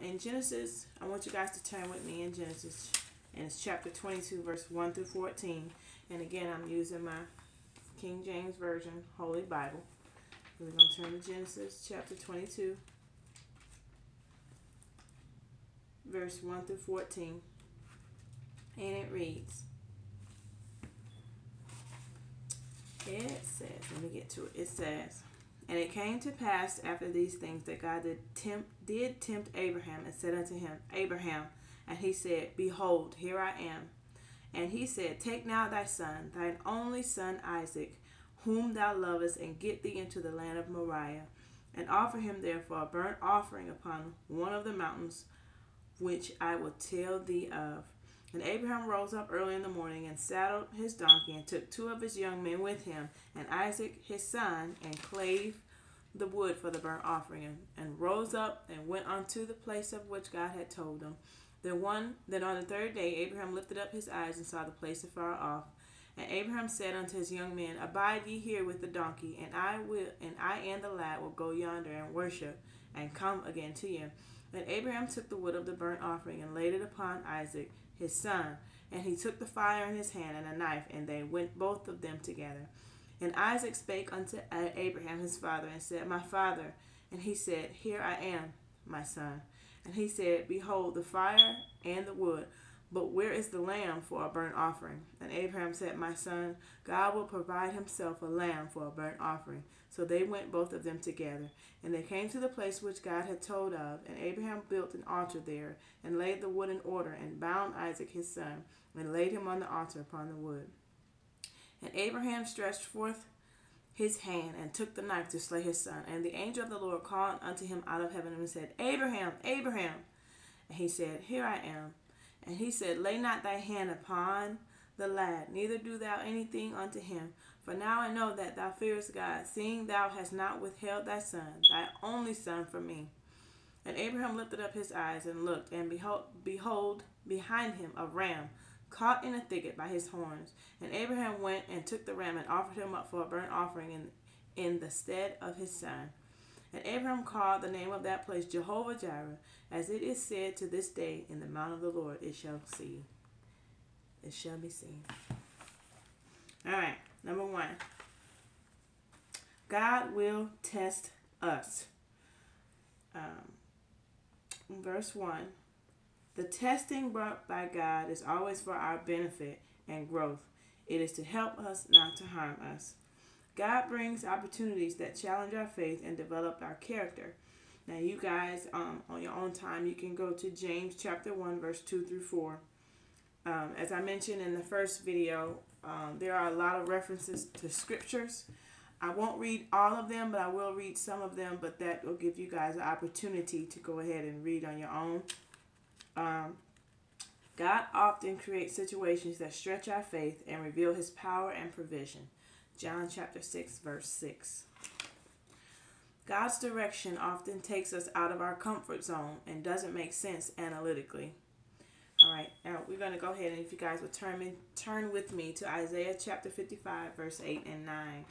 In Genesis, I want you guys to turn with me in Genesis, and it's chapter 22, verse 1 through 14. And again, I'm using my King James Version, Holy Bible. We're going to turn to Genesis chapter 22, verse 1 through 14. And it reads, it says, let me get to it. It says, and it came to pass after these things that God did tempt Abraham and said unto him, Abraham, and he said, Behold, here I am. And he said, Take now thy son, thine only son Isaac, whom thou lovest, and get thee into the land of Moriah, and offer him therefore a burnt offering upon one of the mountains which I will tell thee of. And Abraham rose up early in the morning, and saddled his donkey, and took 2 of his young men with him, and Isaac his son, and clave the wood for the burnt offering, and rose up and went unto the place of which God had told him. Then on the 3rd day Abraham lifted up his eyes and saw the place afar off. And Abraham said unto his young men, Abide ye here with the donkey, and I and the lad will go yonder and worship, and come again to you. And Abraham took the wood of the burnt offering, and laid it upon Isaac his son. And he took the fire in his hand, and a knife, and they went both of them together. And Isaac spake unto Abraham his father, and said, My father. And he said, Here I am, my son. And he said, Behold, the fire and the wood, but where is the lamb for a burnt offering? And Abraham said, My son, God will provide himself a lamb for a burnt offering. So they went both of them together. And they came to the place which God had told of. And Abraham built an altar there, and laid the wood in order, and bound Isaac his son, and laid him on the altar upon the wood. And Abraham stretched forth his hand, and took the knife to slay his son. And the angel of the Lord called unto him out of heaven, and said, Abraham, Abraham. And he said, Here I am. And he said, Lay not thy hand upon the lad, neither do thou anything unto him. For now I know that thou fearest God, seeing thou hast not withheld thy son, thy only son, from me. And Abraham lifted up his eyes and looked, and behold, behind him a ram, caught in a thicket by his horns. And Abraham went and took the ram, and offered him up for a burnt offering in the stead of his son. And Abraham called the name of that place Jehovah-Jireh, as it is said to this day, In the mount of the Lord it shall be seen. All right, number 1. God will test us. Verse 1. The testing brought by God is always for our benefit and growth. It is to help us, not to harm us. God brings opportunities that challenge our faith and develop our character. Now, you guys, on your own time, you can go to James chapter 1, verse 2 through 4. As I mentioned in the first video, there are a lot of references to scriptures. I won't read all of them, but I will read some of them, but that will give you guys an opportunity to go ahead and read on your own. God often creates situations that stretch our faith and reveal his power and provision. John chapter 6, verse 6. God's direction often takes us out of our comfort zone and doesn't make sense analytically. All right, now we're going to go ahead, and if you guys would turn with me to Isaiah chapter 55, verse 8 and 9.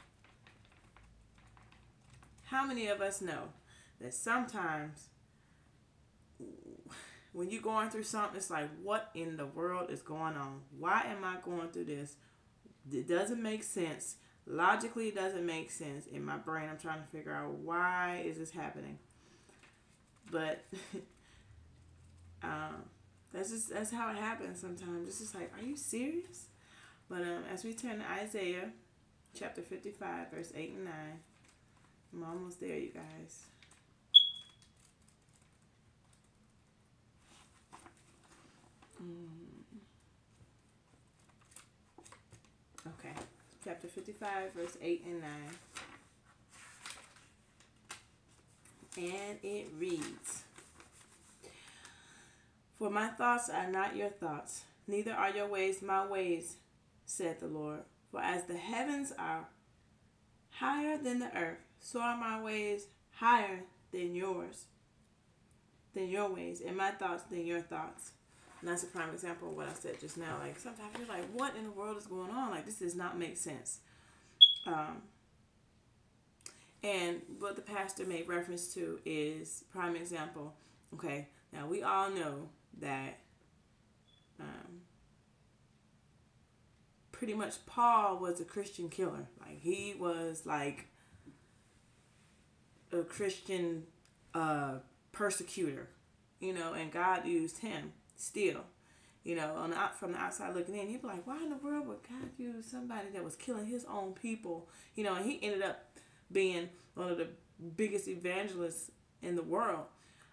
How many of us know that sometimes when you're going through something, it's like, what in the world is going on? Why am I going through this? It doesn't make sense. Logically, it doesn't make sense. In my brain, I'm trying to figure out, why is this happening? But that's how it happens sometimes. It's just like, are you serious? But as we turn to Isaiah chapter 55, verse 8 and 9, I'm almost there, you guys. Okay, chapter 55, verse 8 and 9. And it reads, For my thoughts are not your thoughts, neither are your ways my ways, saith the Lord. For as the heavens are higher than the earth, so are my ways higher than your ways, and my thoughts than your thoughts. And that's a prime example of what I said just now. Like, sometimes you're like, what in the world is going on? Like, this does not make sense. And what the pastor made reference to is, prime example, Okay, now we all know that um, pretty much Paul was a Christian killer. Like he was like a Christian persecutor, and God used him still. From the outside looking in, you'd be like, why in the world would God use somebody that was killing his own people? And he ended up being one of the biggest evangelists in the world.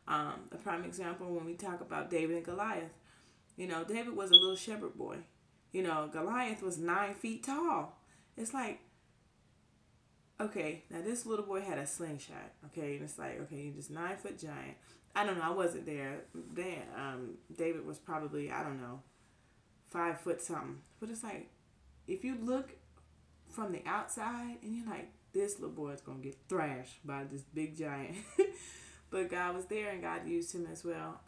A prime example when we talk about David and Goliath. David was a little shepherd boy. Goliath was 9 feet tall. It's like, okay, now this little boy had a slingshot. Okay, and it's like, okay, you're just 9-foot giant. I don't know. I wasn't there. David was probably, I don't know, 5 foot something. But it's like, if you look from the outside and you're like, this little boy is going to get thrashed by this big giant. But God was there and God used him as well.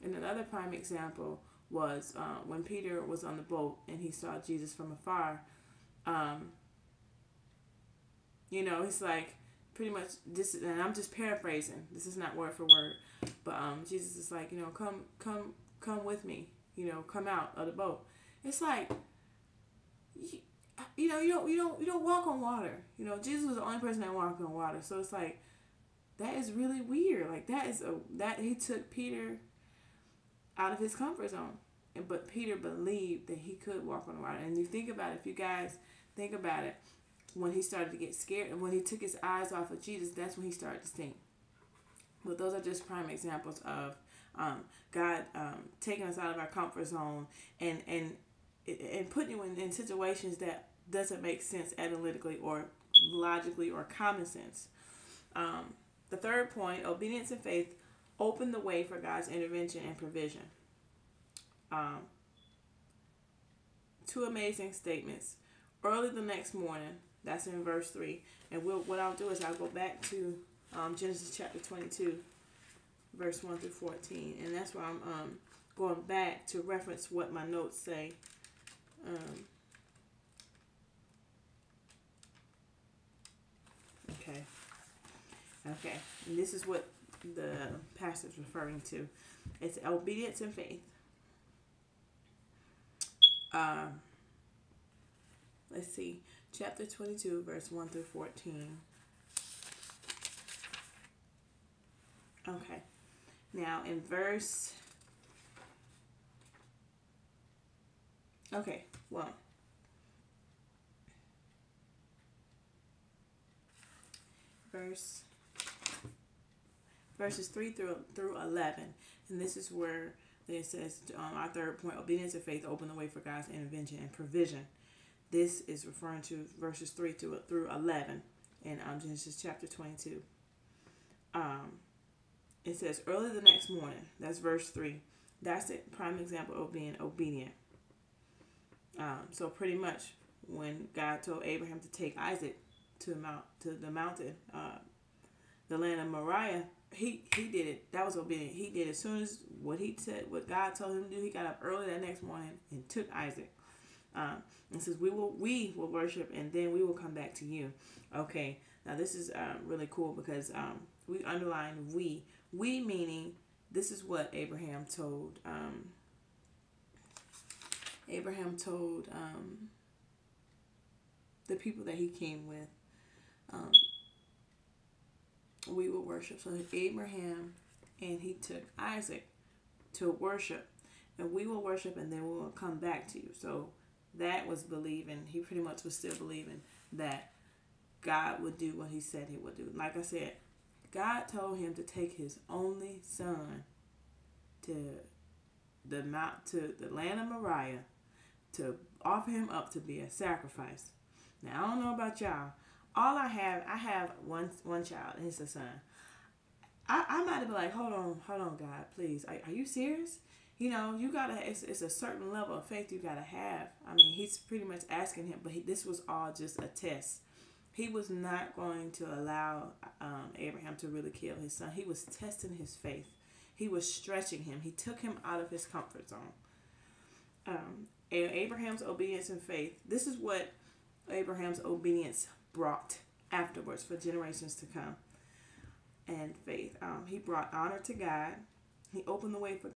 And another prime example was when Peter was on the boat and he saw Jesus from afar. It's like, pretty much this, and I'm just paraphrasing. This is not word for word, but Jesus is like, come with me. Come out of the boat. It's like, you don't walk on water. Jesus was the only person that walked on water. So it's like, that is really weird. Like that he took Peter out of his comfort zone, but Peter believed that he could walk on water. And you think about it, if you guys think about it. When he started to get scared and when he took his eyes off of Jesus, that's when he started to sink. But those are just prime examples of God taking us out of our comfort zone and putting you in situations that doesn't make sense analytically or logically or common sense. The third point, obedience and faith, open the way for God's intervention and provision. Two amazing statements. Early the next morning, that's in verse 3. And what I'll do is I'll go back to Genesis chapter 22, verse 1 through 14. And that's why I'm going back to reference what my notes say. Okay. And this is what the passage is referring to. It's obedience and faith. Let's see. Chapter 22, verse 1 through 14. Okay. Now, in verse... Okay, well... Verses 3 through 11. And this is where it says, our third point, obedience and faith open the way for God's intervention and provision. This is referring to verses 3 through 11 in Genesis chapter 22. It says, early the next morning. That's verse 3. That's the prime example of being obedient. So pretty much when God told Abraham to take Isaac to the mountain, the land of Moriah, he did it. That was obedient. He did it as soon as what God told him to do. He got up early that next morning and took Isaac. And says, we will worship and then we will come back to you. Okay, now this is really cool because we underline we. We meaning this is what Abraham told. The people that he came with. We will worship. So Abraham and he took Isaac to worship. And we will worship and then we will come back to you. So that was believing. He pretty much was still believing that God would do what he said he would do. Like I said, God told him to take his only son to the land of Moriah to offer him up to be a sacrifice. Now I don't know about y'all. All I have one child and it's a son. I might have been like, hold on, God, please. Are you serious? You gotta. It's a certain level of faith you gotta have. I mean, he's pretty much asking him, but this was all just a test. He was not going to allow Abraham to really kill his son. He was testing his faith. He was stretching him. He took him out of his comfort zone. Abraham's obedience and faith. This is what Abraham's obedience brought afterwards for generations to come. And faith. He brought honor to God. He opened the way for